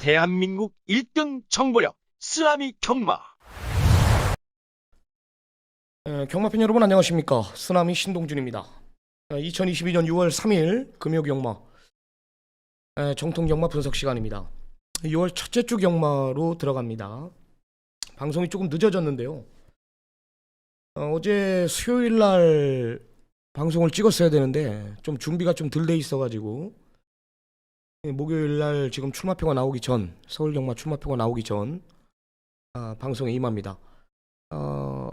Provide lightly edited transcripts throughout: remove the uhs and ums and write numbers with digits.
대한민국 1등 정보력 쓰나미 경마. 경마팬 여러분 안녕하십니까. 쓰나미 신동준입니다. 2022년 6월 3일 금요 경마 정통 경마 분석 시간입니다. 6월 첫째 주 경마로 들어갑니다. 방송이 조금 늦어졌는데요. 어제 수요일 날 방송을 찍었어야 되는데 좀 준비가 좀 덜 돼 있어가지고 목요일 날 지금 출마표가 나오기 전, 서울 경마 출마표가 나오기 전 방송에 임합니다.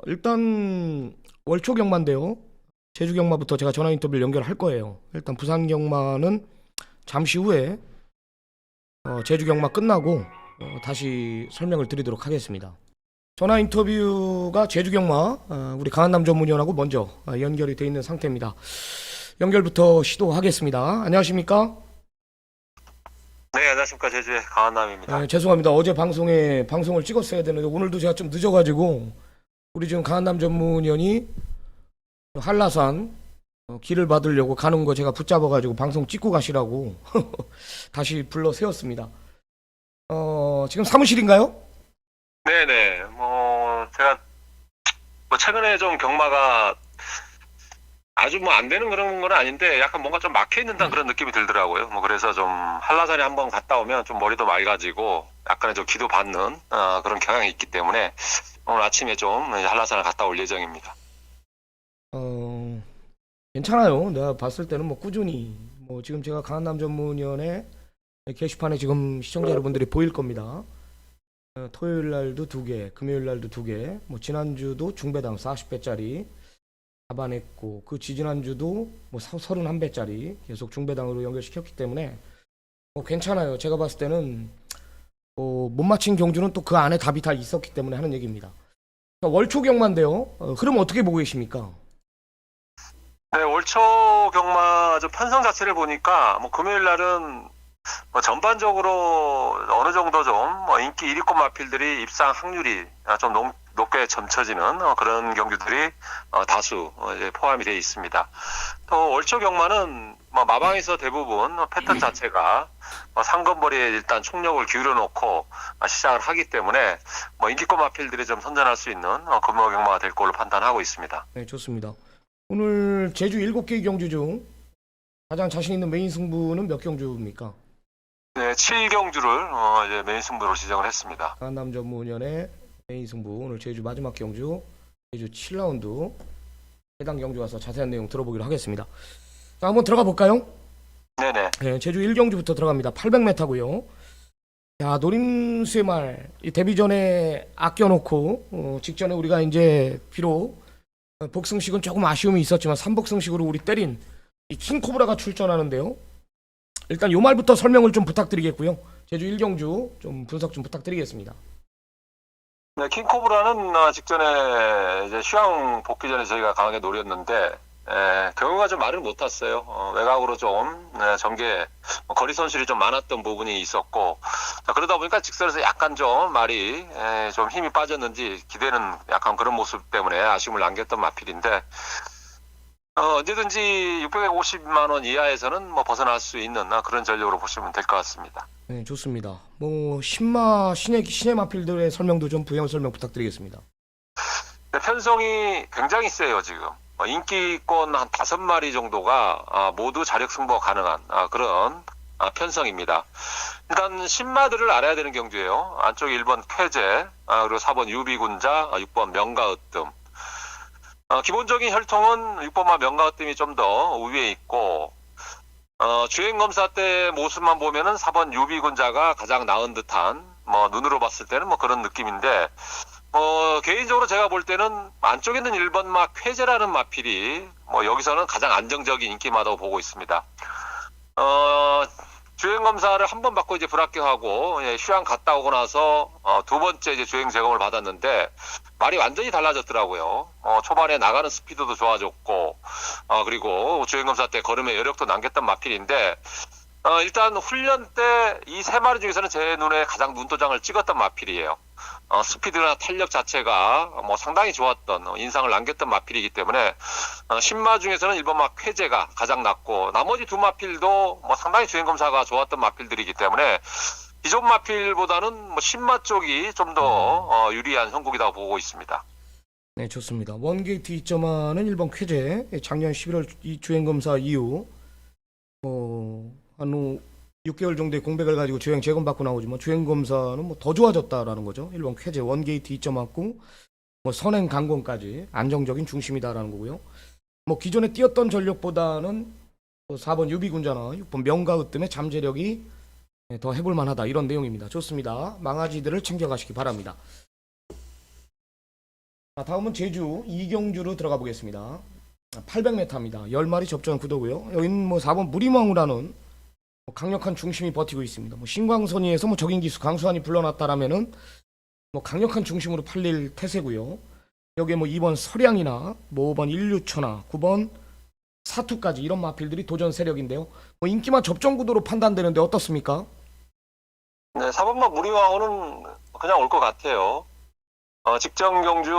일단 월초 경마인데요. 제주 경마부터 제가 전화 인터뷰를 연결할 거예요. 일단 부산 경마는 잠시 후에 제주 경마 끝나고 다시 설명을 드리도록 하겠습니다. 전화 인터뷰가 제주 경마 우리 강한남 전문위원하고 먼저 연결이 돼 있는 상태입니다. 연결부터 시도하겠습니다. 안녕하십니까? 네, 안녕하십니까. 제주의 강한남입니다. 죄송합니다. 어제 방송을 찍었어야 되는데 오늘도 제가 좀 늦어가지고 우리 지금 강한남 전문위원이 한라산 길을 받으려고 가는 거 제가 붙잡아가지고 방송 찍고 가시라고 다시 불러 세웠습니다. 지금 사무실인가요? 네네. 제가 최근에 좀 경마가 아주 안 되는 그런 건 아닌데 약간 뭔가 좀 막혀 있는 그런 느낌이 들더라고요. 그래서 좀 한라산에 한번 갔다 오면 좀 머리도 맑아지고 약간의 좀 기도 받는 그런 경향이 있기 때문에 오늘 아침에 좀 한라산을 갔다 올 예정입니다. 괜찮아요. 내가 봤을 때는 꾸준히 지금 제가 강한남 전문위원회 게시판에 지금 시청자 여러분들이 보일 겁니다. 토요일 날도 2개, 금요일 날도 2개, 지난주도 중배당 40배짜리 잡아냈고 그 지지난주도 31배짜리 계속 중배당으로 연결시켰기 때문에 괜찮아요. 제가 봤을 때는 못 맞힌 경주는 또 그 안에 답이 다 있었기 때문에 하는 얘기입니다. 월초 경마인데요. 흐름 어떻게 보고 계십니까? 네, 월초 경마 좀 편성 자체를 보니까 금요일 날은 전반적으로 어느 정도 좀 인기 1위권 마필들이 입상 확률이 좀 높게 점쳐지는 그런 경주들이 다수 이제 포함이 되어 있습니다. 또 월초 경마는 마방에서 대부분 패턴 자체가 상금벌이에 일단 총력을 기울여 놓고 시작을 하기 때문에 인기권 마필들이 좀 선전할 수 있는 금요 경마가 될 걸로 판단하고 있습니다. 네, 좋습니다. 오늘 제주 7개의 경주 중 가장 자신 있는 메인 승부는 몇 경주입니까? 네, 7경주를 이제 메인 승부로 지정을 했습니다. 강한남 전문위원회 메인 승부 오늘 제주 마지막 경주 제주 7라운드 해당 경주 가서 자세한 내용 들어보기로 하겠습니다. 자, 한번 들어가 볼까요? 네네. 네, 제주 1경주부터 들어갑니다. 800m고요. 자, 노림수의 말 이 데뷔 전에 아껴놓고 직전에 우리가 이제 비록 복승식은 조금 아쉬움이 있었지만 3복승식으로 우리 때린 이 킹코브라가 출전하는데요. 일단 요 말부터 설명을 좀 부탁드리겠고요. 제주 1경주 좀 분석 좀 부탁드리겠습니다. 네, 킹코브라는 직전에 이제 휴양 복귀 전에 저희가 강하게 노렸는데 경우가 좀 말을 못 탔어요. 외곽으로 좀 전개 거리 손실이 좀 많았던 부분이 있었고 그러다 보니까 직선에서 약간 좀 말이 좀 힘이 빠졌는지 기대는 약간 그런 모습 때문에 아쉬움을 남겼던 마필인데 언제든지 650만 원 이하에서는 벗어날 수 있는 그런 전력으로 보시면 될 것 같습니다. 네, 좋습니다. 신의 마필들의 설명도 좀 부연 설명 부탁드리겠습니다. 네, 편성이 굉장히 세요, 지금. 인기권 한 5마리 정도가 모두 자력 승부가 가능한 그런 편성입니다. 일단 신마들을 알아야 되는 경주예요. 안쪽에 1번 쾌제, 그리고 4번 유비군자, 6번 명가으뜸. 기본적인 혈통은 6번마 명가으뜸이 좀 더 우위에 있고 주행검사 때 모습만 보면은 4번 유비군자가 가장 나은 듯한 눈으로 봤을 때는 그런 느낌인데 개인적으로 제가 볼 때는 안쪽에 있는 1번마 쾌제라는 마필이 여기서는 가장 안정적인 인기마다고 보고 있습니다. 주행검사를 한 번 받고 이제 불합격하고 휴양 갔다 오고 나서 2번째 이제 주행 제공을 받았는데 말이 완전히 달라졌더라고요. 초반에 나가는 스피드도 좋아졌고 그리고 주행검사 때 걸음의 여력도 남겼던 마필인데 일단 훈련 때 이 3마리 중에서는 제 눈에 가장 눈도장을 찍었던 마필이에요. 스피드나 탄력 자체가 상당히 좋았던 인상을 남겼던 마필이기 때문에 신마 중에서는 1번마 쾌제가 가장 낮고 나머지 2마필도 상당히 주행검사가 좋았던 마필들이기 때문에 기존 마필보다는 뭐 신마 쪽이 좀 더 유리한 형국이라고 보고 있습니다. 네, 좋습니다. 원게이트 2.1은 1번 쾌제. 작년 11월 이 주행검사 이후 한 6개월 정도의 공백을 가지고 주행 재검받고 나오지만 주행검사는 뭐 더 좋아졌다라는 거죠. 1번 쾌제 원게이트 2.1고 뭐 선행 강공까지 안정적인 중심이다라는 거고요. 뭐 기존에 뛰었던 전력보다는 4번 유비군자나 6번 명가의 뜸의 잠재력이 더 해볼 만하다 이런 내용입니다. 좋습니다. 망아지들을 챙겨가시기 바랍니다. 자, 다음은 제주 이경주로 들어가 보겠습니다. 800m입니다. 10마리 접전 구도고요. 여기는 뭐 4번 무리망우라는 강력한 중심이 버티고 있습니다. 뭐 신광선이에서 뭐 적인 기수 강수환이 불러놨다라면은 뭐 강력한 중심으로 팔릴 태세고요. 여기에 뭐 2번 서량이나 뭐 5번 인류천하, 9번 사투까지 이런 마필들이 도전 세력인데요. 뭐 인기만 접전 구도로 판단되는데 어떻습니까? 네, 4번마 무리왕후는 그냥 올 것 같아요. 직전 경주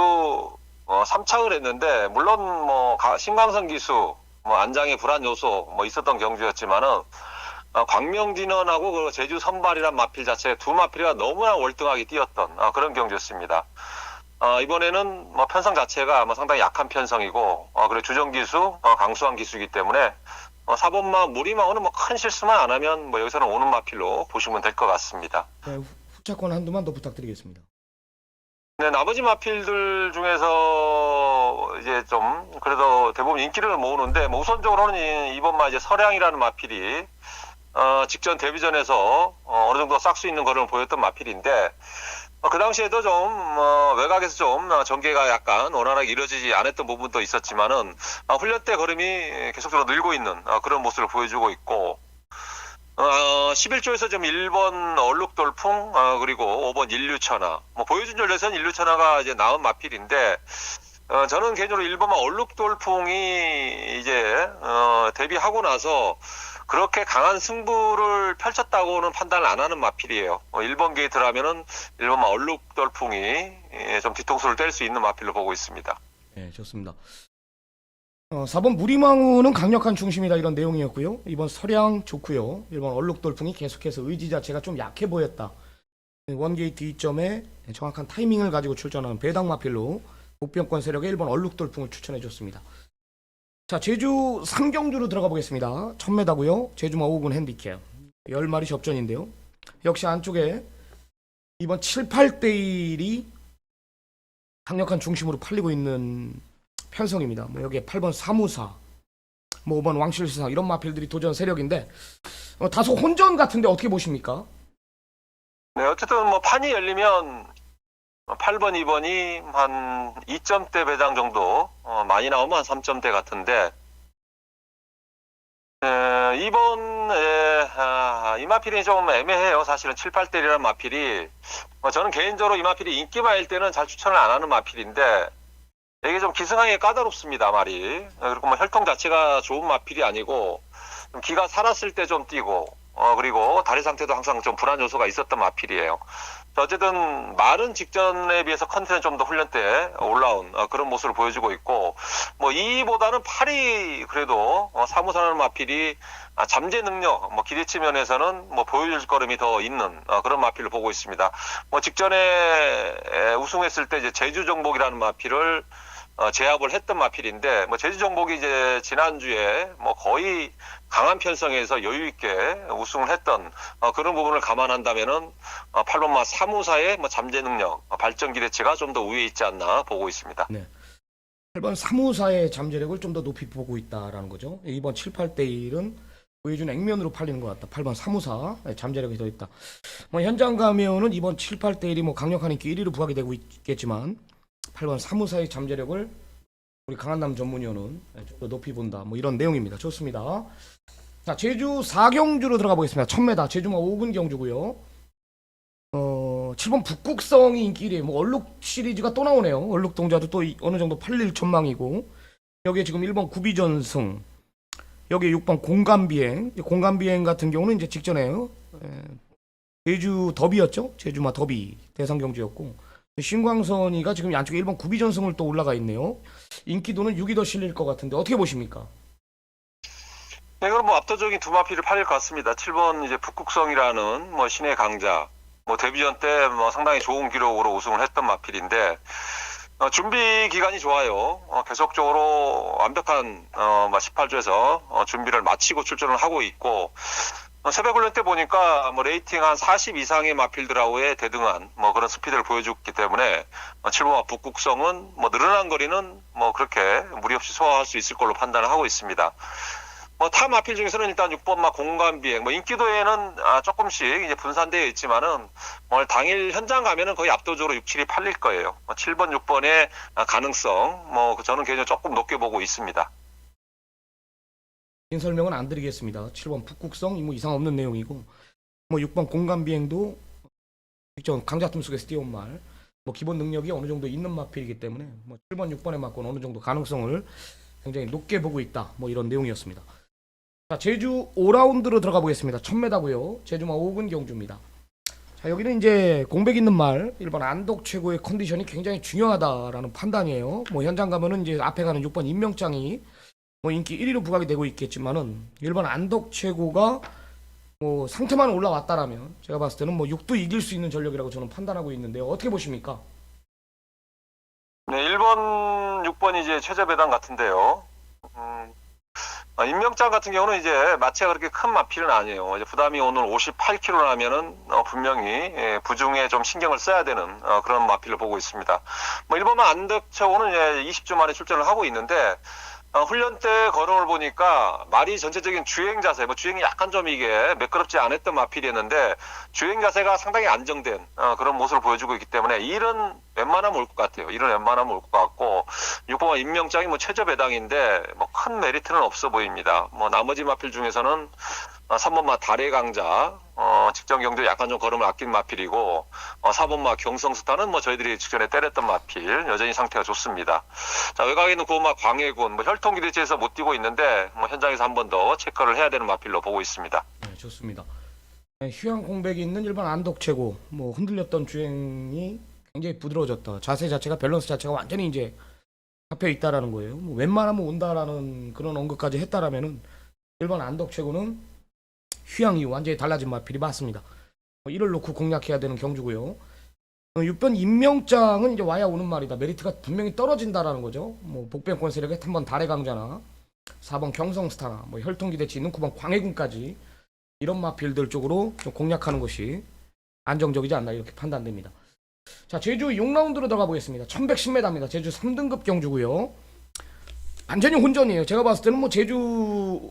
3착을 했는데 물론 뭐 신광선 기수, 뭐 안장의 불안 요소 뭐 있었던 경주였지만은 광명진원하고 그 제주 선발이란 마필 자체 두 마필이 너무나 월등하게 뛰었던 그런 경주였습니다. 이번에는 뭐 편성 자체가 뭐 상당히 약한 편성이고 그리고 주전 기수, 강수환 기수이기 때문에 4번마 무리마오는 뭐 큰 실수만 안 하면 뭐 여기서는 오는 마필로 보시면 될 것 같습니다. 네, 후차권 한두만 더 부탁드리겠습니다. 네, 나머지 마필들 중에서 이제 좀 그래도 대부분 인기를 모으는데 뭐 우선적으로는 이번마 이제 서량이라는 마필이 직전 데뷔전에서 어느 정도 싹 수 있는 거를 보였던 마필인데 그 당시에도 좀 외곽에서 좀 전개가 약간 원활하게 이루어지지 않았던 부분도 있었지만은 훈련 때 걸음이 계속적으로 늘고 있는 그런 모습을 보여주고 있고 11조에서 좀 1번 얼룩돌풍 그리고 5번 인류천하 뭐 보여준 전례에서는 인류천하가 이제 나은 마필인데 저는 개인적으로 1번만 얼룩돌풍이 이제 데뷔하고 나서 그렇게 강한 승부를 펼쳤다고는 판단을 안 하는 마필이에요. 1번 게이트라면은 1번만 얼룩돌풍이 좀 뒤통수를 뗄 수 있는 마필로 보고 있습니다. 네, 좋습니다. 4번 무리망우는 강력한 중심이다 이런 내용이었고요. 2번 서량 좋고요. 1번 얼룩돌풍이 계속해서 의지 자체가 좀 약해 보였다. 원게이트 2점에 정확한 타이밍을 가지고 출전하는 배당 마필로 복병권 세력의 1번 얼룩돌풍을 추천해 줬습니다. 자, 제주 상경주로 들어가 보겠습니다. 1000m고요. 제주마 5군 핸디캡 10마리 접전인데요. 역시 안쪽에 2번 7, 8대1이 강력한 중심으로 팔리고 있는 편성입니다. 뭐 여기에 8번 사무사, 뭐 5번 왕실수상 이런 마필들이 도전 세력인데 다소 혼전 같은데 어떻게 보십니까? 네, 어쨌든 뭐 판이 열리면 8번, 2번이 한 2점대 배당 정도 많이 나오면 한 3점대 같은데 2번에 이 마필이 좀 애매해요. 사실은 7, 8대이라는 마필이 저는 개인적으로 이 마필이 인기마일 때는 잘 추천을 안 하는 마필인데 이게 좀 기승하게 까다롭습니다. 말이. 그리고 뭐 혈통 자체가 좋은 마필이 아니고 좀 기가 살았을 때 좀 뛰고 그리고 다리 상태도 항상 좀 불안 요소가 있었던 마필이에요. 어쨌든 말은 직전에 비해서 컨디션이 좀 더 훈련 때 올라온 그런 모습을 보여주고 있고 뭐 이보다는 팔이 그래도 사무사라는 마필이 잠재 능력 뭐 기대치 면에서는 뭐 보여줄 걸음이 더 있는 그런 마필을 보고 있습니다. 뭐 직전에 우승했을 때 이제 제주 정복이라는 마필을 제압을 했던 마필인데 뭐 제주 정복이 이제 지난주에 뭐 거의 강한 편성에서 여유 있게 우승을 했던 그런 부분을 감안한다면은 8번마 사무사의 뭐 잠재 능력, 발전 기대치가 좀 더 우위에 있지 않나 보고 있습니다. 네. 8번 사무사의 잠재력을 좀 더 높이 보고 있다라는 거죠. 2번 7, 8대1은 보여준 액면으로 팔리는 것 같다. 8번 사무사 잠재력이 더 있다. 뭐 현장 가면은 2번 7, 8대1이 뭐 강력한 인기 1위로 부각이 되고 있겠지만 8번 사무사의 잠재력을 우리 강한남 전문위원은 좀 더 높이 본다. 뭐 이런 내용입니다. 좋습니다. 자, 제주 4경주로 들어가 보겠습니다. 1000m 제주마 5군 경주고요. 7번 북극성이 인기 1위. 뭐 얼룩 시리즈가 또 나오네요. 얼룩 동자도 또 어느 정도 팔릴 전망이고 여기에 지금 1번 구비전승, 여기에 6번 공감비행. 공감비행 같은 경우는 이제 직전에 제주 더비였죠. 제주마 더비 대상 경주였고 신광선이가 지금 양쪽에 1번 구비전승을 또 올라가 있네요. 인기도는 6이 더 실릴 것 같은데 어떻게 보십니까? 네, 이건 뭐 압도적인 두 마필을 팔릴 것 같습니다. 7번 이제 북극성이라는 뭐 신의 강자, 뭐 데뷔전 때 뭐 상당히 좋은 기록으로 우승을 했던 마필인데 준비 기간이 좋아요. 계속적으로 완벽한 18조에서 준비를 마치고 출전을 하고 있고 새벽 훈련 때 보니까 뭐 레이팅 한 40 이상의 마필들하고의 대등한 뭐 그런 스피드를 보여줬기 때문에 7번 북극성은 뭐 늘어난 거리는 뭐 그렇게 무리 없이 소화할 수 있을 걸로 판단을 하고 있습니다. 뭐 타 마필 중에서는 일단 6번 공간비행, 뭐 인기도에는 조금씩 이제 분산되어 있지만은 오늘 당일 현장 가면은 거의 압도적으로 6, 7이 팔릴 거예요. 7번, 6번의 가능성, 뭐 저는 개인적으로 조금 높게 보고 있습니다. 긴 설명은 안 드리겠습니다. 7번 북극성 뭐 이상 없는 내용이고, 뭐 6번 공간비행도 직전 강자 틈 속에서 띄운 말, 뭐 기본 능력이 어느 정도 있는 마필이기 때문에 뭐 7번, 6번에 맞고는 어느 정도 가능성을 굉장히 높게 보고 있다. 뭐 이런 내용이었습니다. 자, 제주 5라운드로 들어가 보겠습니다. 1000m고요. 제주마 5군 경주입니다. 자, 여기는 이제 공백 있는 말 1번 안독 최고의 컨디션이 굉장히 중요하다라는 판단이에요. 뭐 현장 가면은 이제 앞에 가는 6번 임명장이 뭐 인기 1위로 부각이 되고 있겠지만은 1번 안독 최고가 뭐 상태만 올라왔다라면 제가 봤을 때는 뭐 6도 이길 수 있는 전력이라고 저는 판단하고 있는데요. 어떻게 보십니까? 네, 1번, 6번이 이제 최저 배당 같은데요. 임명장 같은 경우는 이제 마체가 그렇게 큰 마필은 아니에요. 이제 부담이 오늘 58kg라면은 분명히 부중에 좀 신경을 써야 되는 그런 마필을 보고 있습니다. 뭐 1번만 안덕쳐오는 이제 20주 만에 출전을 하고 있는데 훈련 때 걸음을 보니까 말이 전체적인 주행 자세, 뭐 주행이 약간 좀 이게 매끄럽지 않았던 마필이었는데 주행 자세가 상당히 안정된 그런 모습을 보여주고 있기 때문에 일은 웬만하면 올 것 같아요. 일은 웬만하면 올 것 같고 6번 임명장이 뭐 최저 배당인데 뭐 큰 메리트는 없어 보입니다. 뭐 나머지 마필 중에서는 3번마 달의 강자, 직전 경주 약간 좀 걸음을 아낀 마필이고 4번마 경성스타는 뭐 저희들이 직전에 때렸던 마필 여전히 상태가 좋습니다. 자, 외곽에 있는 9번마 광해군 뭐 혈통기대치에서 못 뛰고 있는데 뭐 현장에서 한 번 더 체크를 해야 되는 마필로 보고 있습니다. 네, 좋습니다. 네, 휴양 공백이 있는 1번 안독 최고 뭐 흔들렸던 주행이 굉장히 부드러워졌다. 자세 자체가 밸런스 자체가 완전히 이제 잡혀 있다라는 거예요. 뭐 웬만하면 온다라는 그런 언급까지 했다라면은 1번 안독 최고는 휴양이 완전히 달라진 마필이 맞습니다. 이를 놓고 공략해야 되는 경주고요. 6번 임명장은 이제 와야 오는 말이다. 메리트가 분명히 떨어진다라는 거죠. 뭐 복병권 세력에 3번 달의 강자나 4번 경성스타나 뭐 혈통기대치 있는 9번 광해군까지 이런 마필들 쪽으로 좀 공략하는 것이 안정적이지 않나 이렇게 판단됩니다. 자, 제주 6라운드로 들어가 보겠습니다. 1110m입니다. 제주 3등급 경주고요. 완전히 혼전이에요. 제가 봤을 때는 뭐 제주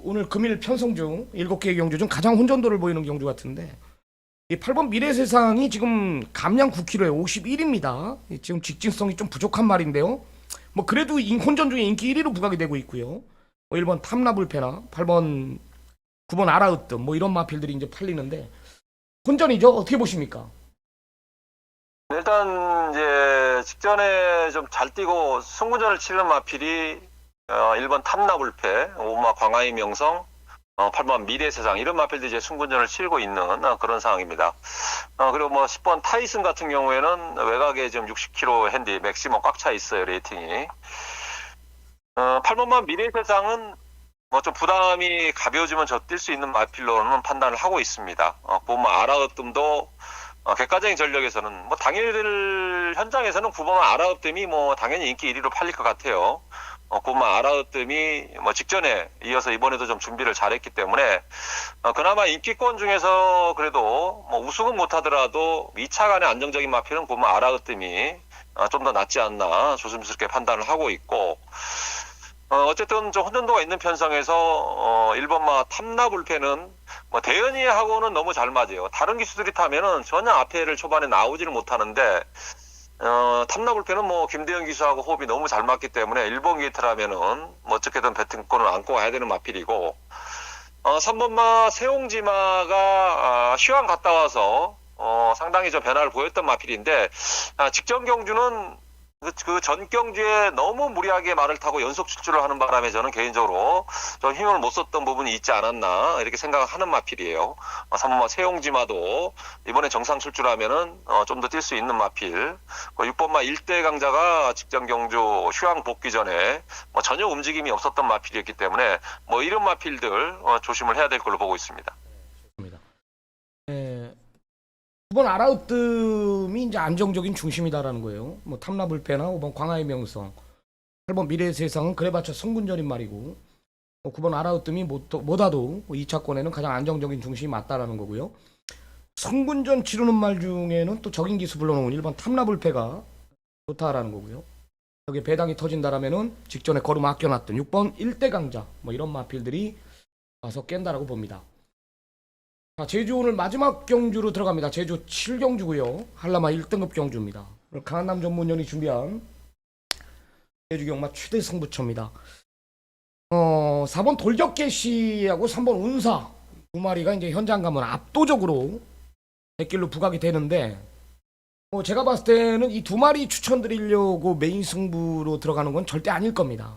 오늘 금일 편성 중 7개의 경주 중 가장 혼전도를 보이는 경주 같은데 이 8번 미래세상이 지금 감량 9kg에 51입니다. 지금 직진성이 좀 부족한 말인데요. 뭐 그래도 혼전 중에 인기 1위로 부각이 되고 있고요. 뭐 1번 탐라불패나 8번 9번 아라으뜸 뭐 이런 마필들이 이제 팔리는데 혼전이죠. 어떻게 보십니까? 일단 이제 직전에 좀 잘 뛰고 승부전을 치는 마필이 1번 탐나불패, 5번 광하의 명성, 8번 미래세상 이런 마필들이 이제 승부전을 치르고 있는 그런 상황입니다. 그리고 뭐 10번 타이슨 같은 경우에는 외곽에 지금 60kg 핸디 맥시멈 꽉 차 있어요 레이팅이. 8번만 미래세상은 뭐 좀 부담이 가벼워지면 저 뛸 수 있는 마필로는 판단을 하고 있습니다. 보면 아라으뜸도 객관적인 전력에서는 뭐 당일 현장에서는 9번 아라으뜸이 뭐 당연히 인기 1위로 팔릴 것 같아요. 9번 아라으뜸이 뭐 직전에 이어서 이번에도 좀 준비를 잘했기 때문에 그나마 인기권 중에서 그래도 뭐 우승은 못하더라도 2차 간의 안정적인 마필은 9번 아라으뜸이 좀 더 낫지 않나 조심스럽게 판단을 하고 있고 어쨌든 좀 혼전도가 있는 편성에서 1번마 탐나불패는 뭐 대현이하고는 너무 잘 맞아요. 다른 기수들이 타면은 전혀 앞에를 초반에 나오지를 못하는데 탐나불패는 뭐 김대현 기수하고 호흡이 너무 잘 맞기 때문에 1번 게이트라면은 뭐 어떻게든 배팅권을 안고 와야 되는 마필이고 3번마 세홍지마가 휴양 갔다 와서 상당히 좀 변화를 보였던 마필인데 직전 경주는 그 전 경주에 너무 무리하게 말을 타고 연속 출주를 하는 바람에 저는 개인적으로 좀 힘을 못 썼던 부분이 있지 않았나 이렇게 생각하는 마필이에요. 3번마 세용지마도 이번에 정상 출주하면은 좀 더 뛸 수 있는 마필. 6번마 일대 강자가 직전 경주 휴양 복귀 전에 전혀 움직임이 없었던 마필이었기 때문에 이런 마필들 조심을 해야 될 걸로 보고 있습니다. 좋습니다. 예, 9번 아라우뜸이 이제 안정적인 중심이다라는 거예요. 뭐 탐라불패나 5번 광화의 명성, 8번 미래의 세상은 그래봤자 성군전인 말이고, 9번 아라우뜸이 뭐다도 2차권에는 가장 안정적인 중심이 맞다라는 거고요. 성군전 치르는 말 중에는 또 적인 기수 불러놓은 1번 탐라불패가 좋다라는 거고요. 여기 배당이 터진다라면은 직전에 걸음 아껴놨던 6번 일대 강자 이런 마필들이 와서 깬다라고 봅니다. 자, 제주 오늘 마지막 경주로 들어갑니다. 제주 7경주고요. 한라마 1등급 경주입니다. 오늘 강한남 전문위원이 준비한 제주 경마 최대 승부처입니다. 4번 돌격개시하고 3번 운사 두 마리가 이제 현장 가면 압도적으로 대길로 부각이 되는데, 제가 봤을 때는 이 두 마리 추천드리려고 메인 승부로 들어가는 건 절대 아닐 겁니다.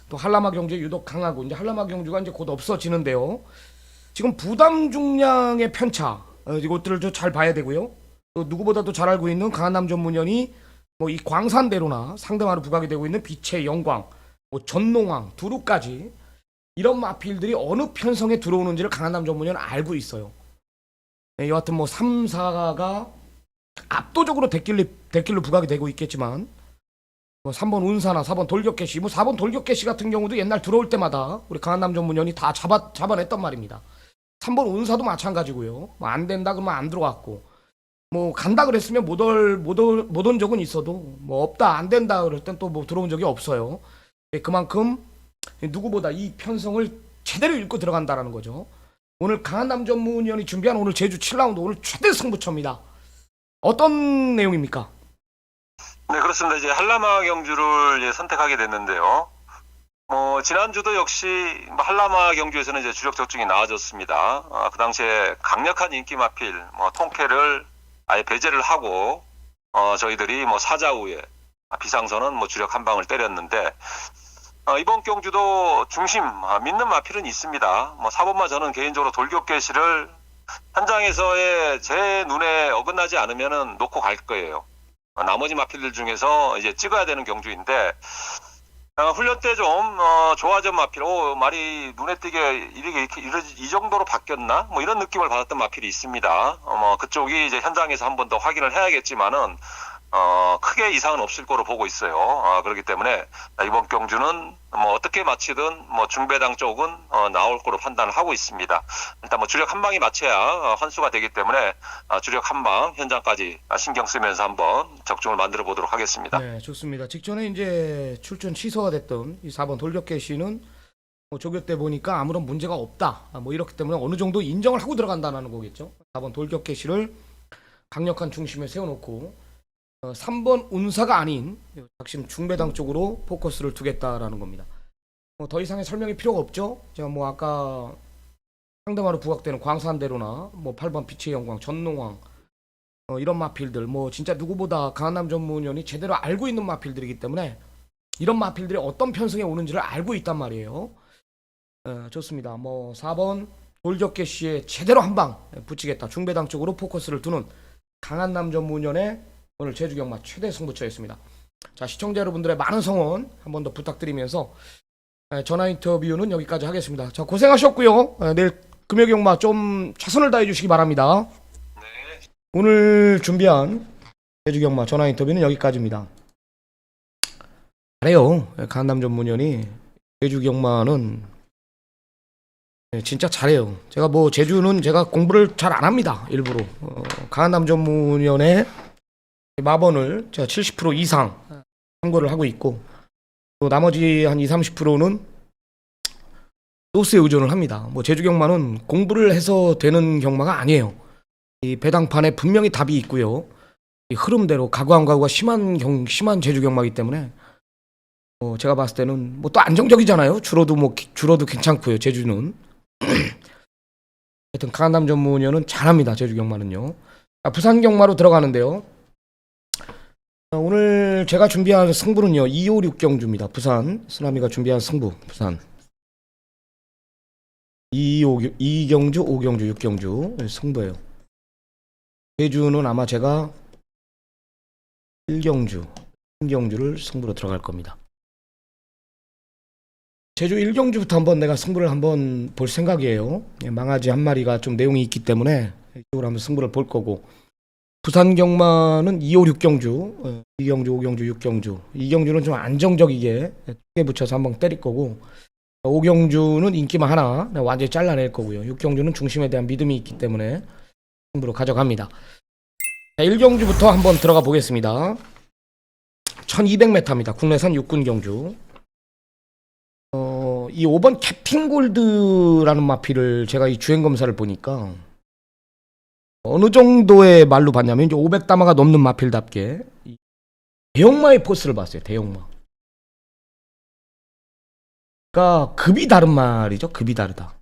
또 한라마 경주 유독 강하고 이제 한라마 경주가 이제 곧 없어지는데요. 지금 부담 중량의 편차 이것들을 좀 잘 봐야 되고요. 또 누구보다도 잘 알고 있는 강한남 전문위원이 이 광산대로나 상대마로 부각이 되고 있는 빛의 영광, 전농왕, 두루까지 이런 마필들이 어느 편성에 들어오는지를 강한남 전문위원은 알고 있어요. 여하튼 3, 4가 압도적으로 대길로 부각이 되고 있겠지만 3번 운사나 4번 돌격개시 4번 돌격개시 같은 경우도 옛날 들어올 때마다 우리 강한남 전문위원이 다 잡아냈단 말입니다. 3번 운사도 마찬가지고요. 안 된다 그러면 안 들어갔고, 간다 그랬으면 못 온 적은 있어도 없다 안 된다 그럴 땐 또 들어온 적이 없어요. 그만큼 누구보다 이 편성을 제대로 읽고 들어간다라는 거죠. 오늘 강한남 전문위원이 준비한 오늘 제주 7라운드 오늘 최대 승부처입니다. 어떤 내용입니까? 네, 그렇습니다. 이제 한라마 경주를 선택하게 됐는데요. 지난주도 역시 한라마 경주에서는 이제 주력 적중이 나와졌습니다. 그 당시에 강력한 인기 마필, 통쾌를 아예 배제를 하고, 저희들이 사자우에 비상선은 주력 한 방을 때렸는데, 이번 경주도 중심, 믿는 마필은 있습니다. 4번마 저는 개인적으로 돌격개시를 현장에서의 제 눈에 어긋나지 않으면은 놓고 갈 거예요. 나머지 마필들 중에서 이제 찍어야 되는 경주인데, 훈련 때 좀 좋아진 마필, 말이 눈에 띄게 이 정도로 바뀌었나? 이런 느낌을 받았던 마필이 있습니다. 그쪽이 이제 현장에서 한 번 더 확인을 해야겠지만은 크게 이상은 없을 거로 보고 있어요. 그렇기 때문에 이번 경주는 어떻게 마치든 중배당 쪽은 나올 거로 판단을 하고 있습니다. 일단 주력 한 방이 맞춰야 환수가 되기 때문에 주력 한 방 현장까지 신경 쓰면서 한번 적중을 만들어 보도록 하겠습니다. 네, 좋습니다. 직전에 이제 출전 취소가 됐던 이 4번 돌격개시는 조교 때 보니까 아무런 문제가 없다. 이렇기 때문에 어느 정도 인정을 하고 들어간다는 거겠죠. 4번 돌격개시를 강력한 중심에 세워놓고 3번 운사가 아닌 작심 중배당 쪽으로 포커스를 두겠다라는 겁니다. 더 이상의 설명이 필요가 없죠. 제가 아까 상대마로 부각되는 광산대로나 8번 빛의 영광, 전농왕 이런 마필들 진짜 누구보다 강한남 전문위원이 제대로 알고 있는 마필들이기 때문에 이런 마필들이 어떤 편성에 오는지를 알고 있단 말이에요. 좋습니다. 4번 돌격개시에 제대로 한 방 붙이겠다. 중배당 쪽으로 포커스를 두는 강한남 전문위원의 오늘 제주경마 최대 승부처였습니다. 자, 시청자 여러분들의 많은 성원 한 번 더 부탁드리면서 전화 인터뷰는 여기까지 하겠습니다. 자, 고생하셨고요. 내일 금요경마 좀 최선을 다해 주시기 바랍니다. 네. 오늘 준비한 제주경마 전화 인터뷰는 여기까지입니다. 잘해요. 강한남 전문위원이 제주경마는 진짜 잘해요. 제가 제주는 제가 공부를 잘 안 합니다. 일부러 강한남 전문위원의 마번을 제가 70% 이상 참고를 하고 있고, 또 나머지 한 20-30%는 소스에 의존을 합니다. 제주 경마는 공부를 해서 되는 경마가 아니에요. 이 배당판에 분명히 답이 있고요. 이 흐름대로 가구가 심한 제주 경마이기 때문에 제가 봤을 때는 또 안정적이잖아요. 줄어도 괜찮고요. 제주는 하여튼 강한남 전문위원은 잘합니다. 제주 경마는요. 부산 경마로 들어가는데요. 오늘 제가 준비한 승부는요 256경주입니다. 부산 쓰나미가 준비한 승부 부산 2경주 5경주 6경주 승부예요. 제주는 아마 제가 1경주 3경주를 승부로 들어갈 겁니다. 제주 1경주부터 한번 내가 승부를 한번 볼 생각이에요. 망아지 한 마리가 좀 내용이 있기 때문에 이쪽으로 한번 승부를 볼 거고, 부산 경마는 2, 5, 6경주 2경주 5경주 6경주 2경주는 좀 안정적이게 크게 붙여서 한번 때릴 거고, 5경주는 인기만 하나 완전히 잘라낼 거고요. 6경주는 중심에 대한 믿음이 있기 때문에 승부로 가져갑니다. 자, 1경주부터 한번 들어가 보겠습니다. 1200m입니다. 국내산 육군 경주. 이 5번 캡틴 골드라는 마필을 제가 이 주행 검사를 보니까 어느 정도의 말로 봤냐면 이제 500다마가 넘는 마필답게 대형마의 포스를 봤어요. 대형마. 그러니까 급이 다른 말이죠. 급이 다르다.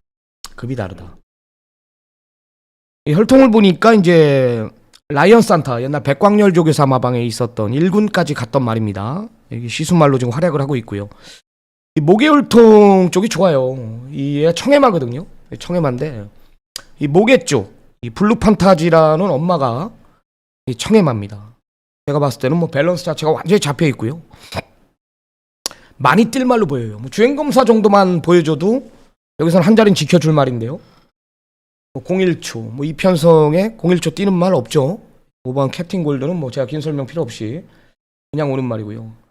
급이 다르다. 이 혈통을 보니까 이제 라이언 산타 옛날 백광열조교사 마방에 있었던 1군까지 갔던 말입니다. 여기 시수말로 지금 활약을 하고 있고요. 이 목의 혈통 쪽이 좋아요. 이게 청해마거든요. 청해마인데 이 목의 쪽, 이 블루판타지라는 엄마가 이 청해마입니다. 제가 봤을 때는 뭐 밸런스 자체가 완전히 잡혀 있고요. 많이 뛸 말로 보여요. 뭐 주행검사 정도만 보여줘도 여기서는 한 자리는 지켜줄 말인데요. 뭐 01초, 뭐 이 편성에 01초 뛰는 말 없죠. 5번 캡틴 골드는 뭐 제가 긴 설명 필요 없이 그냥 오는 말이고요.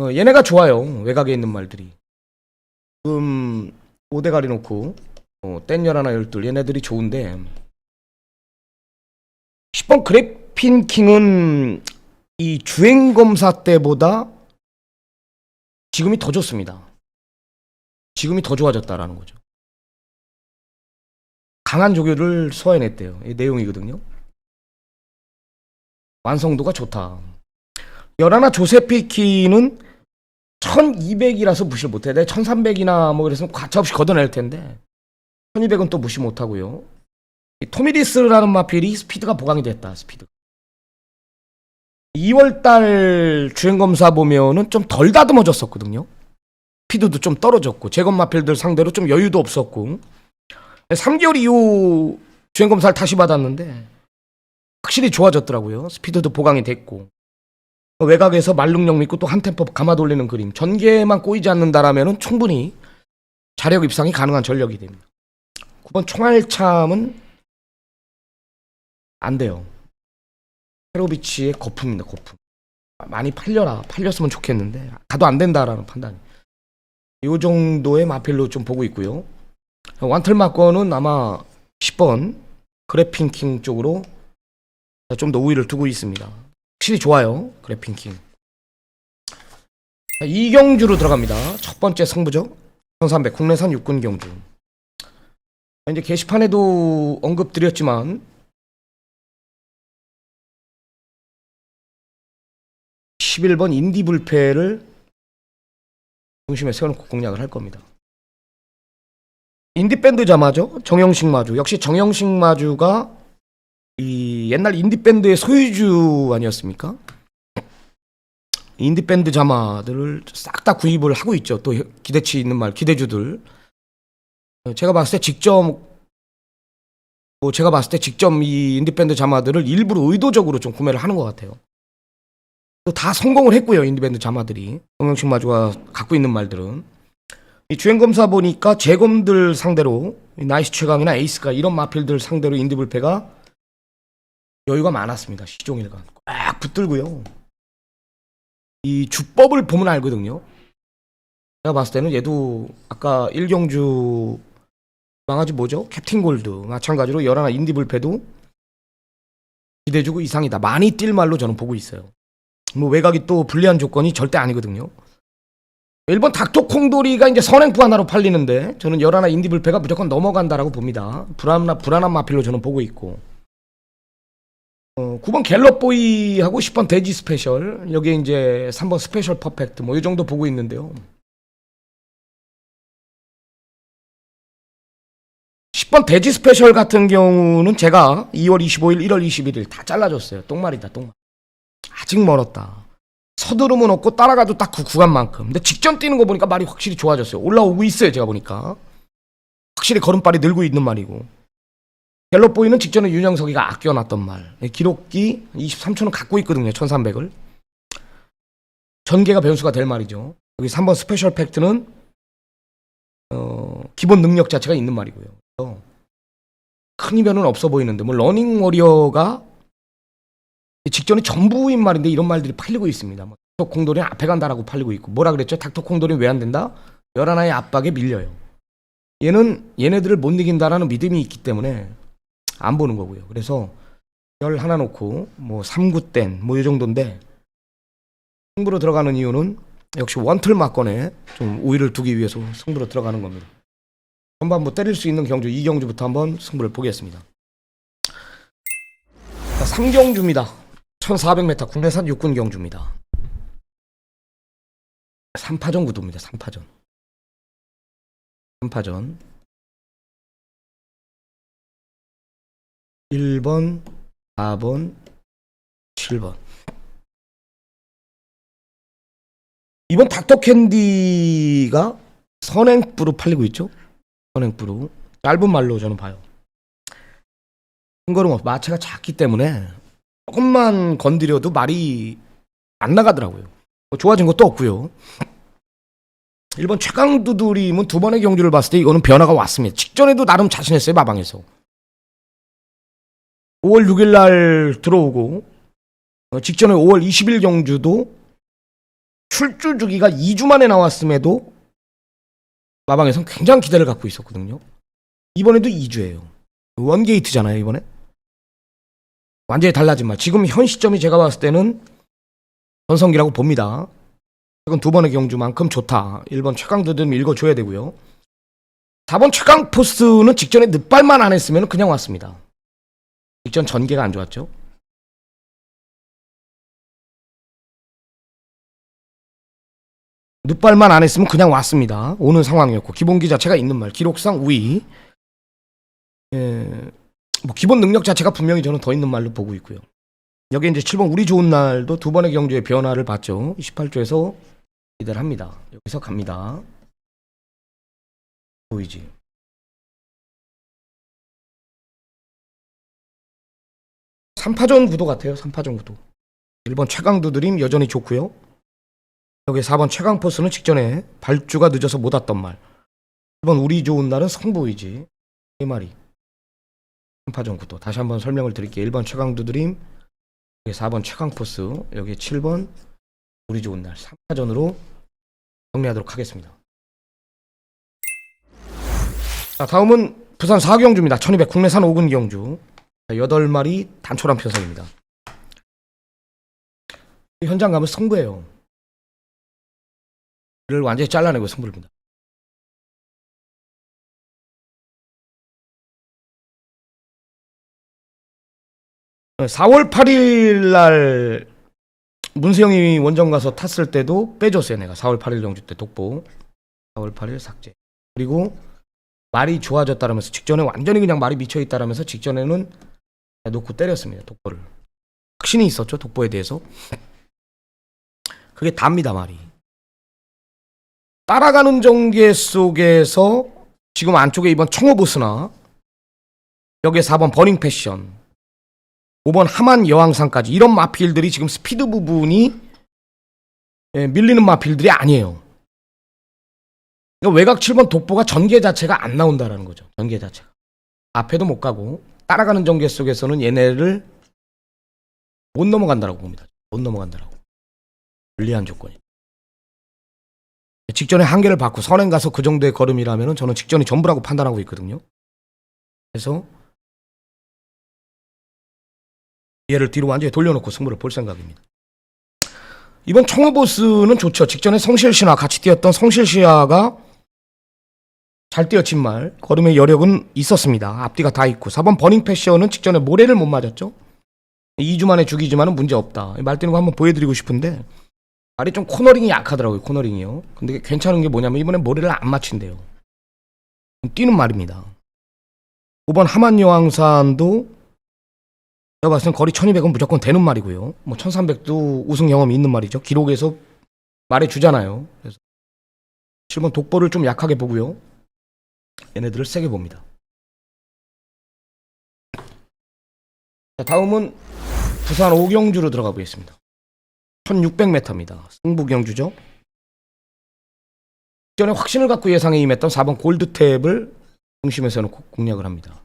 얘네가 좋아요. 외곽에 있는 말들이. 지금 5대 가리 놓고 땐 11, 12 얘네들이 좋은데 10번 그래핀 킹은 이 주행검사 때보다 지금이 더 좋습니다. 지금이 더 좋아졌다라는 거죠. 강한 조교를 소화해냈대요. 이 내용이거든요. 완성도가 좋다. 11 조세피키는 1200이라서 무시를 못해. 내가 1300이나 뭐 그랬으면 가차없이 걷어낼 텐데 1200은 또 무시 못하고요. 이 토미리스라는 마필이 스피드가 보강이 됐다. 스피드. 2월달 주행검사 보면은 좀 덜 다듬어졌었거든요. 스피드도 좀 떨어졌고 재검 마필들 상대로 좀 여유도 없었고 3개월 이후 주행검사를 다시 받았는데 확실히 좋아졌더라고요. 스피드도 보강이 됐고 외곽에서 말능력 믿고 또 한 템포 감아 돌리는 그림. 전개만 꼬이지 않는다라면 충분히 자력 입상이 가능한 전력이 됩니다. 9번 총알참은 안 돼요. 페로비치의 거품입니다. 거품. 많이 팔렸으면 좋겠는데 가도 안 된다라는 판단이. 이 정도의 마필로 좀 보고 있고요. 완틀마권은 아마 10번 그래핀킹 쪽으로 좀 더 우위를 두고 있습니다. 확실히 좋아요. 그래핀킹. 2경주로 들어갑니다. 첫 번째 승부죠. 1300 국내산 육군 경주. 이제 게시판에도 언급드렸지만 11번 인디불패를 중심에 세워놓고 공략을 할 겁니다. 인디밴드 자마죠. 정영식 마주. 역시 정영식 마주가 이 옛날 인디밴드의 소유주 아니었습니까? 인디밴드 자마들을 싹 다 구입을 하고 있죠. 또 기대치 있는 말 기대주들. 제가 봤을 때 직접 이 인디밴드 자마들을 일부러 의도적으로 좀 구매를 하는 것 같아요. 또 다 성공을 했고요. 인디밴드 자마들이 정영식 마주가 갖고 있는 말들은 이 주행검사 보니까 재검들 상대로 나이스 최강이나 에이스가 이런 마필들 상대로 인디불패가 여유가 많았습니다. 시종일관 꽉 붙들고요. 이 주법을 보면 알거든요. 제가 봤을 때는 얘도 아까 1경주 망아지 뭐죠? 캡틴 골드 마찬가지로 11 인디불패도 기대주고 이상이다. 많이 뛸 말로 저는 보고 있어요. 뭐 외곽이 또 불리한 조건이 절대 아니거든요. 1번 닥터콩돌이가 이제 선행부 하나로 팔리는데 저는 11 인디불패가 무조건 넘어간다라고 봅니다. 불안한 마필로 저는 보고 있고 9번 갤럽보이하고 10번 돼지 스페셜 여기에 이제 3번 스페셜 퍼펙트 뭐 이 정도 보고 있는데요. 10번 돼지 스페셜 같은 경우는 제가 2월 25일 1월 21일 다 잘라줬어요. 똥말이다 똥말. 아직 멀었다. 서두름은 없고 따라가도 딱 그 구간만큼. 근데 직전 뛰는 거 보니까 말이 확실히 좋아졌어요. 올라오고 있어요, 제가 보니까. 확실히 걸음발이 늘고 있는 말이고. 갤럽보이는 직전에 윤영석이가 아껴놨던 말. 기록기 23초는 갖고 있거든요, 1300을. 전개가 변수가 될 말이죠. 여기 3번 스페셜 팩트는 기본 능력 자체가 있는 말이고요. 큰 이변은 없어 보이는데 뭐 러닝 워리어가 직전이 전부인 말인데 이런 말들이 팔리고 있습니다. 뭐, 닥터 콩돌이 앞에 간다라고 팔리고 있고 뭐라 그랬죠? 닥터 콩돌이 왜 안 된다? 11하의 압박에 밀려요. 얘네들을 못 이긴다라는 믿음이 있기 때문에 안 보는 거고요. 그래서 11 놓고 뭐 3구 땐 뭐 이 정도인데 승부로 들어가는 이유는 역시 원틀 맞건에 좀 우위를 두기 위해서 승부로 들어가는 겁니다. 전반부 때릴 수 있는 경주 2경주부터 한번 승부를 보겠습니다. 자, 3경주입니다. 1400m 국내산 육군 경주입니다. 3파전 구도입니다. 3파전 1번 4번 7번 이번 닥터캔디가 선행부로 팔리고 있죠. 선행부로 짧은 말로 저는 봐요. 큰 걸음 없 마체가 작기 때문에 조금만 건드려도 말이 안 나가더라고요. 뭐 좋아진 것도 없고요. 1번 최강두드림은 두 번의 경주를 봤을 때 이거는 변화가 왔습니다. 직전에도 나름 자신했어요. 마방에서 5월 6일 날 들어오고 직전에 5월 20일 경주도 출주 주기가 2주 만에 나왔음에도 마방에서는 굉장히 기대를 갖고 있었거든요. 이번에도 2주예요. 원게이트잖아요. 이번에 완전히 달라진 말. 지금 현 시점이 제가 봤을 때는 전성기라고 봅니다. 최근 두 번의 경주만큼 좋다. 1번 최강두드림 읽어줘야 되고요. 4번 최강포스는 직전에 늦발만 안 했으면 그냥 왔습니다. 직전 전개가 안 좋았죠. 늦발만 안 했으면 그냥 왔습니다. 오는 상황이었고 기본기 자체가 있는 말. 기록상 우위. 뭐 기본 능력 자체가 분명히 저는 더 있는 말로 보고 있고요. 여기 이제 7번 우리 좋은 날도 두 번의 경주의 변화를 봤죠. 28조에서 기대를 합니다. 여기서 갑니다. 보이지? 삼파전 구도 같아요. 3파전 구도. 1번 최강두드림 여전히 좋고요. 여기 4번 최강포스는 직전에 발주가 늦어서 못 왔던 말. 1번 우리 좋은 날은 성보이지. 이 말이 3파전 구도. 다시 한번 설명을 드릴게요. 1번 최강두드림, 여기 4번 최강포스, 여기 7번 우리 좋은 날. 3파전으로 정리하도록 하겠습니다. 자, 다음은 부산 4경주입니다. 1200 국내산 5군 경주. 8마리 단촐한 편성입니다. 현장 가면 승부예요. 를 완전히 잘라내고 승부를 봅니다. 4월 8일 날 문세영이 원정 가서 탔을 때도 빼줬어요. 내가 4월 8일 경주 때 독보 4월 8일 삭제. 그리고 말이 좋아졌다라면서 직전에 완전히 그냥 말이 미쳐있다라면서 직전에는 놓고 때렸습니다. 독보를. 확신이 있었죠. 독보에 대해서. 그게 답니다. 말이. 따라가는 전개 속에서 지금 안쪽에 이번 청호보스나 여기에 4번 버닝 패션 5번 하만 여왕산까지 이런 마필들이 지금 스피드 부분이 밀리는 마필들이 아니에요. 그러니까 외곽 7번 독보가 전개 자체가 안 나온다라는 거죠. 전개 자체가. 앞에도 못 가고 따라가는 전개 속에서는 얘네를 못 넘어간다라고 봅니다. 못 넘어간다라고. 불리한 조건이. 직전에 한계를 받고 선행 가서 그 정도의 걸음이라면 저는 직전이 전부라고 판단하고 있거든요. 그래서 얘를 뒤로 완전히 돌려놓고 승부를 볼 생각입니다. 이번 청호보스는 좋죠. 직전에 성실신화 같이 뛰었던 성실시아가 잘 뛰었진 말 걸음의 여력은 있었습니다. 앞뒤가 다 있고 4번 버닝 패션은 직전에 모래를 못 맞았죠. 2주 만에 죽이지만은 문제없다. 말 뛰는 거 한번 보여드리고 싶은데 말이 좀 코너링이 약하더라고요. 코너링이요. 근데 괜찮은 게 뭐냐면 이번에 모래를 안 맞춘대요. 뛰는 말입니다. 5번 하만 여왕산도 제가 봤을 땐 거리 1200은 무조건 되는 말이고요. 뭐 1300도 우승 경험이 있는 말이죠. 기록에서 말해주잖아요. 그래서 7번 독보를 좀 약하게 보고요. 얘네들을 세게 봅니다. 자, 다음은 부산 오경주로 들어가 보겠습니다. 1600m입니다. 승부 경주죠. 전에 확신을 갖고 예상에 임했던 4번 골드탭을 중심에서 놓고 공략을 합니다.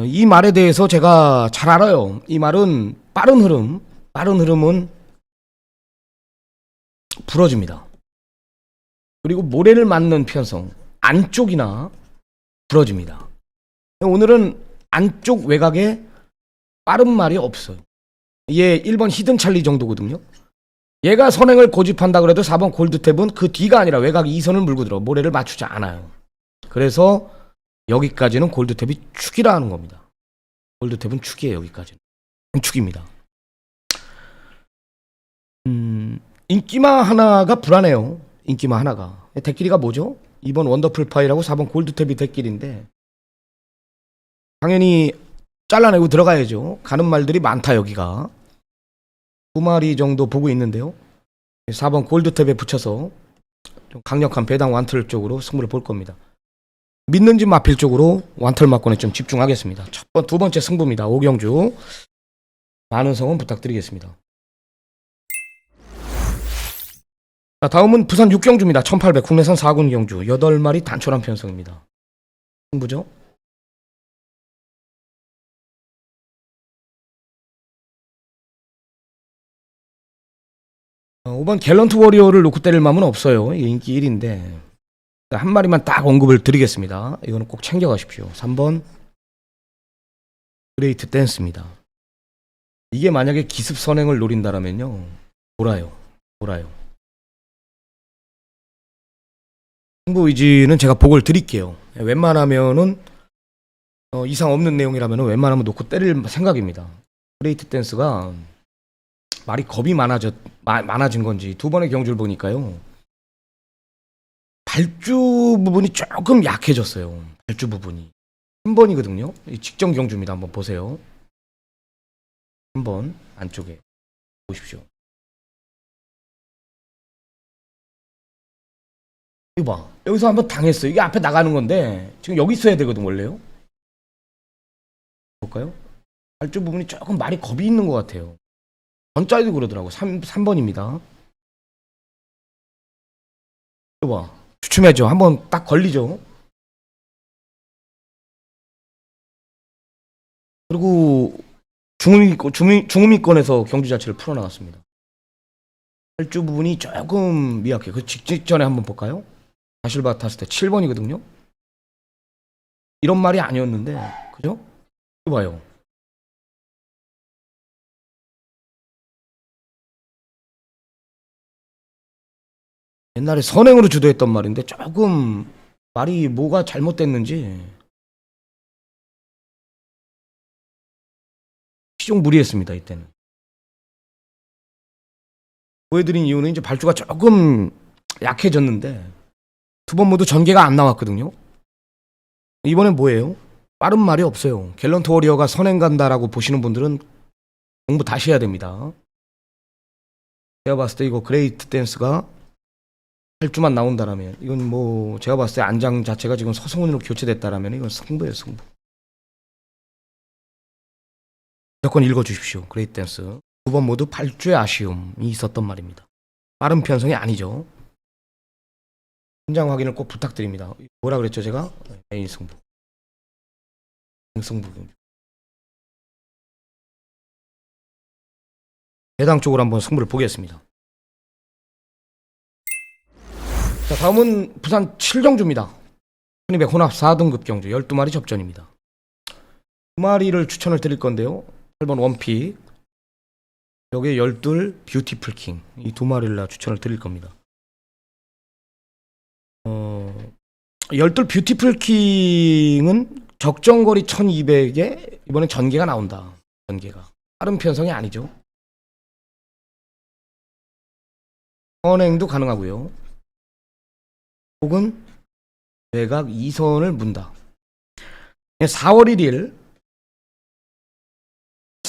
이 말에 대해서 제가 잘 알아요. 이 말은 빠른 흐름은 부러집니다. 그리고 모래를 맞는 편성, 안쪽이나 부러집니다. 오늘은 안쪽 외곽에 빠른 말이 없어요. 얘 1번 히든 찰리 정도거든요. 얘가 선행을 고집한다 그래도 4번 골드탭은 그 뒤가 아니라 외곽 2선을 물고 들어 모래를 맞추지 않아요. 그래서 여기까지는 골드탭이 축이라 하는 겁니다. 골드탭은 축이에요. 여기까지는 축입니다. 인기마 하나가 불안해요. 인기마 하나가. 대끼리가 뭐죠? 2번 원더풀 파이라고 4번 골드탭이 대끼리인데 당연히 잘라내고 들어가야죠. 가는 말들이 많다. 여기가 2마리 정도 보고 있는데요. 4번 골드탭에 붙여서 좀 강력한 배당 완털 쪽으로 승부를 볼 겁니다. 믿는지 마필 쪽으로 완털 막권에 좀 집중하겠습니다. 두 번째 승부입니다. 오경주. 많은 성원 부탁드리겠습니다. 자, 다음은 부산 6경주입니다. 1800 국내산 4군 경주 8마리 단촐한 편성입니다. 승부죠. 어, 5번 갤런트 워리어를 놓고 때릴 마음은 없어요. 인기 1인데 한 마리만 딱 언급을 드리겠습니다. 이거는 꼭 챙겨가십시오. 3번 그레이트 댄스입니다. 이게 만약에 기습 선행을 노린다라면요 돌아요. 승부 의지는 제가 보고를 드릴게요. 웬만하면은 이상 없는 내용이라면 웬만하면 놓고 때릴 생각입니다. 그레이트 댄스가 말이 겁이 많아진 건지 두 번의 경주를 보니까요 발주 부분이 조금 약해졌어요. 발주 부분이 3번이거든요. 직전 경주입니다. 한번 보세요. 3번 안쪽에 보십시오. 이거 봐. 여기서 한번 당했어요. 이게 앞에 나가는 건데 지금 여기 있어야 되거든 원래요. 볼까요? 발주 부분이 조금 말이 겁이 있는 것 같아요. 전자에도 그러더라고. 3번입니다. 이거 봐. 주춤해죠. 한번 딱 걸리죠. 그리고 중후미권에서 경주 자체를 풀어나갔습니다. 발주 부분이 조금 미약해. 그 직전에 한번 볼까요? 다실바 탔을 때 7번이거든요. 이런 말이 아니었는데 그죠? 이거 봐요. 옛날에 선행으로 주도했던 말인데 조금 말이 뭐가 잘못됐는지 시종 무리했습니다. 이때는 보여드린 이유는 이제 발주가 조금 약해졌는데 두 번 모두 전개가 안 나왔거든요. 이번엔 뭐예요? 빠른 말이 없어요. 갤런트 워리어가 선행 간다라고 보시는 분들은 공부 다시 해야 됩니다. 제가 봤을 때 이거 그레이트 댄스가 8주만 나온다라면 이건 뭐 제가 봤을 때 안장 자체가 지금 서승훈으로 교체됐다라면 이건 승부예요. 승부. 무조건 읽어주십시오. 그레이트 댄스. 두 번 모두 발주의 아쉬움이 있었던 말입니다. 빠른 편성이 아니죠. 현장 확인을 꼭 부탁드립니다. 뭐라 그랬죠 제가? 메인 승부. 승부. 배당 쪽으로 한번 승부를 보겠습니다. 자, 다음은 부산 7경주입니다. 1200 혼합 4등급 경주 12마리 접전입니다. 2마리를 추천을 드릴 건데요. 8번 원픽 여기에 12 뷰티풀 킹 이 2마리를 추천을 드릴 겁니다. 12 뷰티풀 킹은 적정거리 1200에 이번엔 전개가 나온다. 전개가 빠른 편성이 아니죠. 선행도 가능하고요. 혹은 외곽 2선을 문다. 4월 1일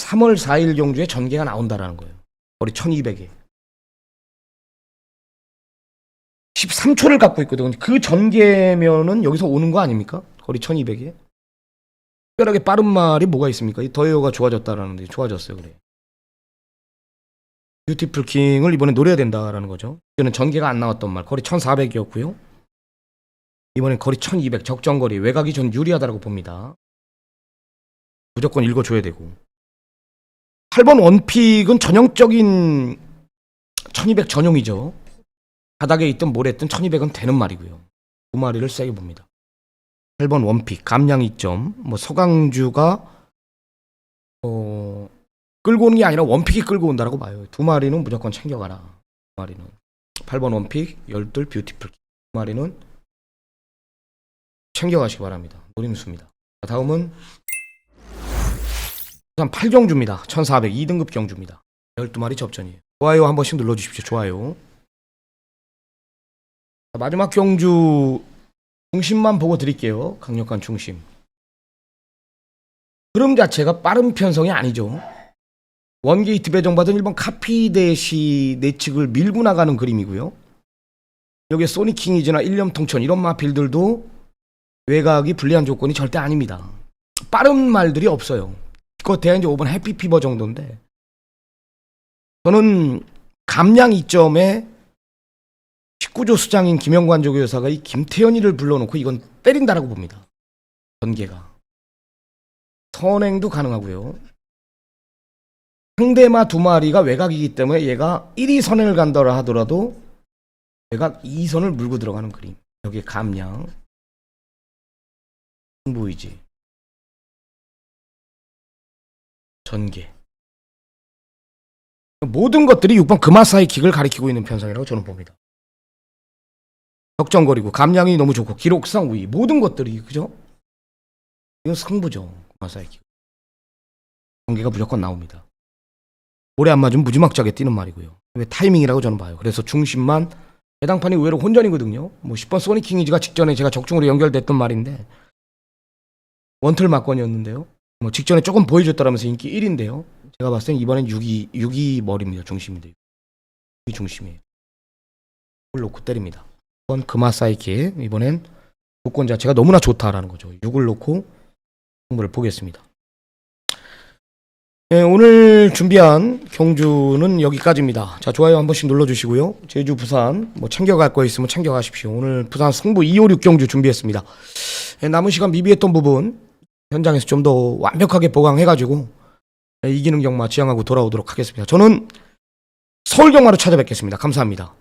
3월 4일 경주에 전개가 나온다라는 거예요. 거리 1200에 13초를 갖고 있거든. 그 전개면은 여기서 오는 거 아닙니까? 거리 1200에 특별하게 빠른 말이 뭐가 있습니까? 이 더웨어가 좋아졌다라는데 좋아졌어요. 그래. 뷰티풀 킹을 이번에 노려야 된다라는 거죠. 이거는 전개가 안 나왔던 말. 거리 1400이었고요. 이번엔 거리 1200 적정거리. 외곽이 전 유리하다고 봅니다. 무조건 읽어줘야 되고. 8번 원픽은 전형적인 1200 전용이죠. 바닥에 있든 모래든 1200은 되는 말이고요. 두 마리를 세게 봅니다. 8번 원픽 감량 2점. 뭐 서강주가 끌고 오는 게 아니라 원픽이 끌고 온다라고 봐요. 두 마리는 무조건 챙겨가라. 두 마리는 8번 원픽 12 뷰티풀 두 마리는 챙겨가시기 바랍니다. 노림수입니다. 다음은 8경주입니다. 1400 2등급 경주입니다. 12마리 접전이에요. 좋아요 한 번씩 눌러주십시오. 좋아요. 마지막 경주 중심만 보고 드릴게요. 강력한 중심. 흐름 자체가 빠른 편성이 아니죠. 원게이트 배정받은 1번 카피대시 내측을 밀고 나가는 그림이고요. 여기에 소니킹이즈나 일념통천 이런 마필들도 외곽이 불리한 조건이 절대 아닙니다. 빠른 말들이 없어요. 그거 대한 이제 5번 해피피버 정도인데 저는 감량 2점에 19조 수장인 김영관 조교사가 이 김태현이를 불러놓고 이건 때린다라고 봅니다. 전개가 선행도 가능하고요. 상대마 두 마리가 외곽이기 때문에 얘가 1위 선행을 간다라 하더라도 외곽 2선을 물고 들어가는 그림. 여기에 감량 승부의지 전개 모든 것들이 6번 금화사의 킥을 가리키고 있는 편성이라고 저는 봅니다. 적정거리고 감량이 너무 좋고 기록상 우위 모든 것들이 그죠? 이건 승부죠. 금화사의 킥 전개가 무조건 나옵니다. 모래 안 맞으면 무지막지하게 뛰는 말이고요. 왜 타이밍이라고 저는 봐요. 그래서 중심만 해당판이 의외로 혼전이거든요. 뭐 10번 소니킹이즈가 직전에 제가 적중으로 연결됐던 말인데 원틀 막건이었는데요. 뭐 직전에 조금 보여줬다라면서 인기 1인데요. 제가 봤을 땐 이번엔 6이 머리입니다. 중심인데 6이 중심이에요. 그걸 놓고 때립니다. 이번 금화사이키 이번엔 조건 자체가 너무나 좋다라는 거죠. 6을 놓고 승부를 보겠습니다. 네, 오늘 준비한 경주는 여기까지입니다. 자, 좋아요 한 번씩 눌러주시고요. 제주, 부산 뭐 챙겨갈 거 있으면 챙겨가십시오. 오늘 부산 승부 256 경주 준비했습니다. 네, 남은 시간 미비했던 부분 현장에서 좀 더 완벽하게 보강해가지고 이기는 경마 지향하고 돌아오도록 하겠습니다. 저는 서울 경마로 찾아뵙겠습니다. 감사합니다.